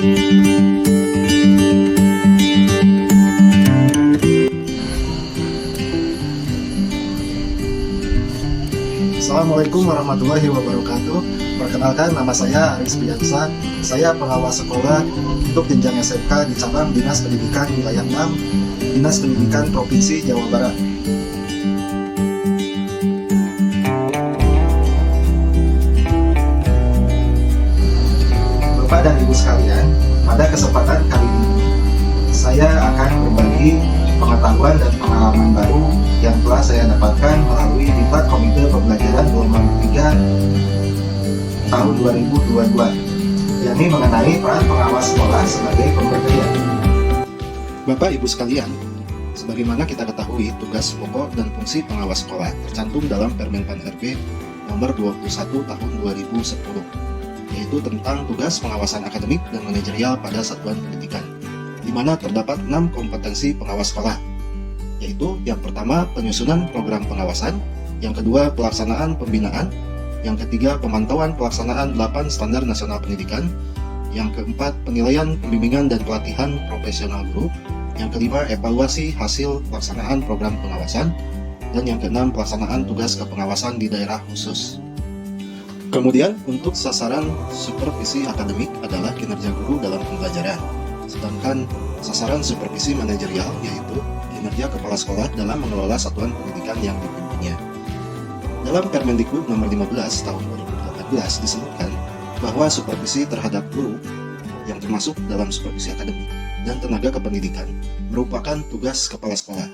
Assalamualaikum warahmatullahi wabarakatuh. Perkenalkan, nama saya Aris Biansa. Saya pengawas sekolah untuk jenjang SMK di cabang Dinas Pendidikan Wilayah 6, Dinas Pendidikan Provinsi Jawa Barat. Bapak dan Ibu sekalian, pada kesempatan kali ini saya akan berbagi pengetahuan dan pengalaman baru yang telah saya dapatkan melalui Diklat Komite Pembelajaran Gelombang 3 tahun 2022, yakni mengenai peran pengawas sekolah sebagai pemberdaya. Bapak Ibu sekalian, sebagaimana kita ketahui, tugas pokok dan fungsi pengawas sekolah tercantum dalam Permen Pan RB nomor 21 tahun 2010, yaitu tentang tugas pengawasan akademik dan manajerial pada satuan pendidikan, di mana terdapat 6 kompetensi pengawas sekolah, yaitu yang pertama penyusunan program pengawasan, yang kedua pelaksanaan pembinaan, yang ketiga pemantauan pelaksanaan 8 standar nasional pendidikan, yang keempat penilaian pembimbingan dan pelatihan profesional guru, yang kelima evaluasi hasil pelaksanaan program pengawasan, dan yang keenam pelaksanaan tugas kepengawasan di daerah khusus. Kemudian untuk sasaran supervisi akademik adalah kinerja guru dalam pembelajaran, sedangkan sasaran supervisi manajerial yaitu kinerja kepala sekolah dalam mengelola satuan pendidikan yang dipimpinnya. Dalam Permendikbud nomor 15 tahun 2018 disebutkan bahwa supervisi terhadap guru yang termasuk dalam supervisi akademik dan tenaga kependidikan merupakan tugas kepala sekolah.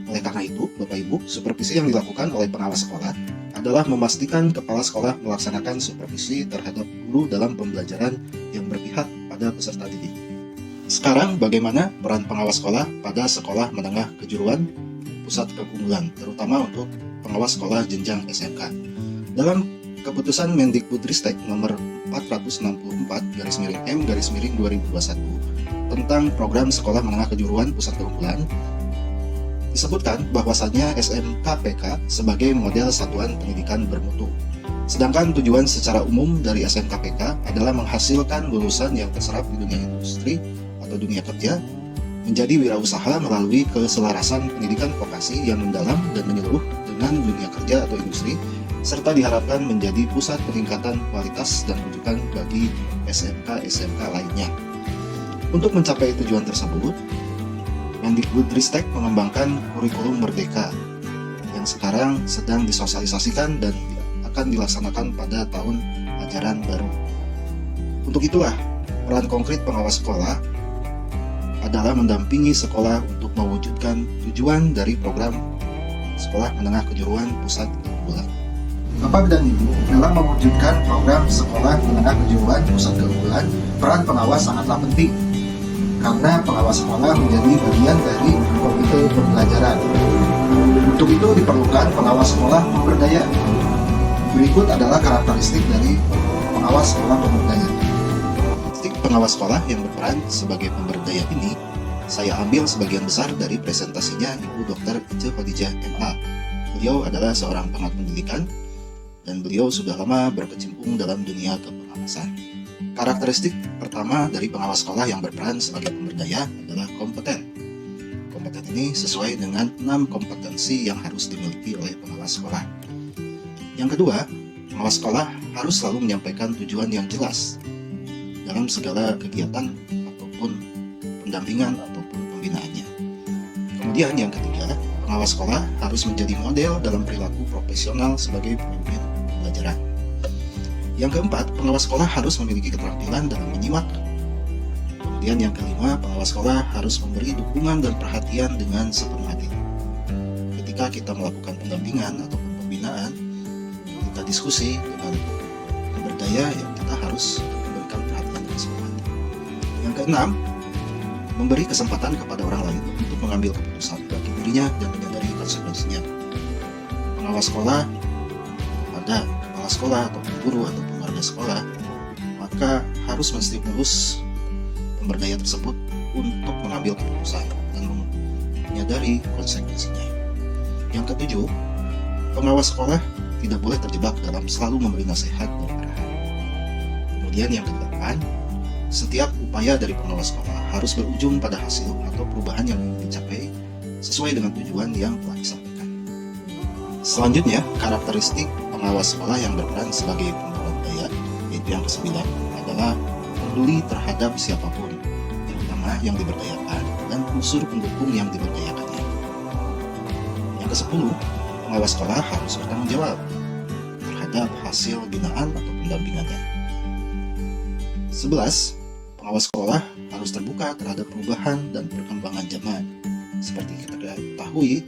Oleh karena itu, Bapak Ibu, supervisi yang dilakukan oleh pengawas sekolah adalah memastikan kepala sekolah melaksanakan supervisi terhadap guru dalam pembelajaran yang berpihak pada peserta didik. Sekarang, bagaimana peran pengawas sekolah pada sekolah menengah kejuruan pusat keunggulan, terutama untuk pengawas sekolah jenjang SMK? Dalam keputusan Mendikbudristek nomor 494/M/2021 tentang program sekolah menengah kejuruan pusat keunggulan, disebutkan bahwasannya SMKPK sebagai model satuan pendidikan bermutu. Sedangkan tujuan secara umum dari SMKPK adalah menghasilkan lulusan yang terserap di dunia industri atau dunia kerja, menjadi wirausaha melalui keselarasan pendidikan vokasi yang mendalam dan menyeluruh dengan dunia kerja atau industri, serta diharapkan menjadi pusat peningkatan kualitas dan rujukan bagi SMK-SMK lainnya. Untuk mencapai tujuan tersebut, Mendikbudristek mengembangkan kurikulum Merdeka yang sekarang sedang disosialisasikan dan akan dilaksanakan pada tahun ajaran baru. Untuk itulah, peran konkret pengawas sekolah adalah mendampingi sekolah untuk mewujudkan tujuan dari program sekolah menengah kejuruan pusat keunggulan. Bapak dan Ibu, dalam mewujudkan program sekolah menengah kejuruan pusat keunggulan, peran pengawas sangatlah penting, karena pengawas sekolah menjadi bagian dari komite pembelajaran. Untuk itu diperlukan pengawas sekolah pemberdaya. Berikut adalah karakteristik dari pengawas sekolah pemberdaya. Pengawas sekolah yang berperan sebagai pemberdaya ini, saya ambil sebagian besar dari presentasinya Ibu Dr. Ece Khadijah MA. Beliau adalah seorang pengamat pendidikan dan beliau sudah lama berkecimpung dalam dunia kepengawasan. Karakteristik pertama dari pengawas sekolah yang berperan sebagai pemberdaya adalah kompeten. Kompeten ini sesuai dengan 6 kompetensi yang harus dimiliki oleh pengawas sekolah. Yang kedua, pengawas sekolah harus selalu menyampaikan tujuan yang jelas dalam segala kegiatan ataupun pendampingan ataupun pembinaannya. Kemudian yang ketiga, pengawas sekolah harus menjadi model dalam perilaku profesional sebagai pemimpin pembelajaran. Yang keempat, pengawas sekolah harus memiliki keterampilan dalam menyimak. Kemudian yang kelima, pengawas sekolah harus memberi dukungan dan perhatian dengan sepenuh hati. Ketika kita melakukan pendampingan ataupun pembinaan, kita diskusi dengan pemberdaya, ya kita harus Yang keenam, memberi kesempatan kepada orang lain untuk mengambil keputusan bagi dirinya dan menyadari konsekuensinya. Pengawas sekolah kepada kepala sekolah ataupun guru ataupun warga sekolah, maka harus menstimulus pemberdaya tersebut untuk mengambil keputusan dan menyadari konsekuensinya. Yang ketujuh, pengawas sekolah tidak boleh terjebak dalam selalu memberi nasihat dan arahan. Kemudian yang kedelapan, Setiap upaya dari pengelola sekolah harus berujung pada hasil atau perubahan yang ingin dicapai sesuai dengan tujuan yang telah disampaikan. Selanjutnya, karakteristik pengawas sekolah yang berperan sebagai pembawa budaya, yaitu yang ke-9, adalah peduli terhadap siapapun, terutama yang diberdayakan dan unsur pendukung yang diberdayakannya. Yang ke-10, pengawas sekolah harus bertanggung jawab terhadap hasil binaan atau pendampingannya. 11. Pengawas sekolah harus terbuka terhadap perubahan dan perkembangan zaman. Seperti kita ketahui,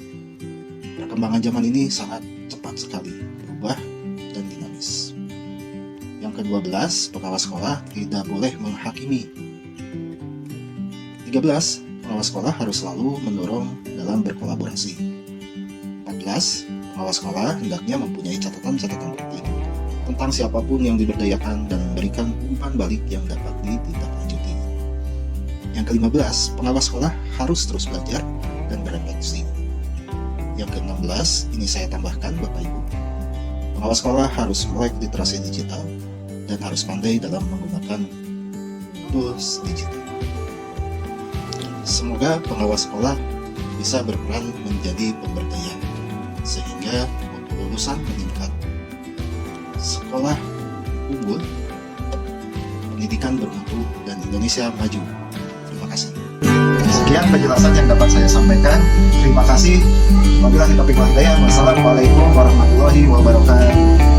perkembangan zaman ini sangat cepat sekali berubah dan dinamis. Yang ke-12, pengawas sekolah tidak boleh menghakimi. 13. Pengawas sekolah harus selalu mendorong dalam berkolaborasi. 14. Pengawas sekolah hendaknya mempunyai catatan-catatan penting tentang siapapun yang diberdayakan dan memberikan umpan balik yang dapat ditindaklanjuti. Yang ke-15, pengawas sekolah harus terus belajar dan berefleksi. Yang ke-16, ini saya tambahkan Bapak Ibu, pengawas sekolah harus melek literasi digital dan harus pandai dalam menggunakan tools digital. Semoga pengawas sekolah bisa berperan menjadi pemberdaya, sehingga waktu lulusan meningkat, sekolah unggul, pendidikan bermutu, dan Indonesia maju. Terima kasih. Sekian penjelasan yang dapat saya sampaikan. Terima kasih. Wabillahi taufiq wal hidayah. Wassalamualaikum warahmatullahi wabarakatuh.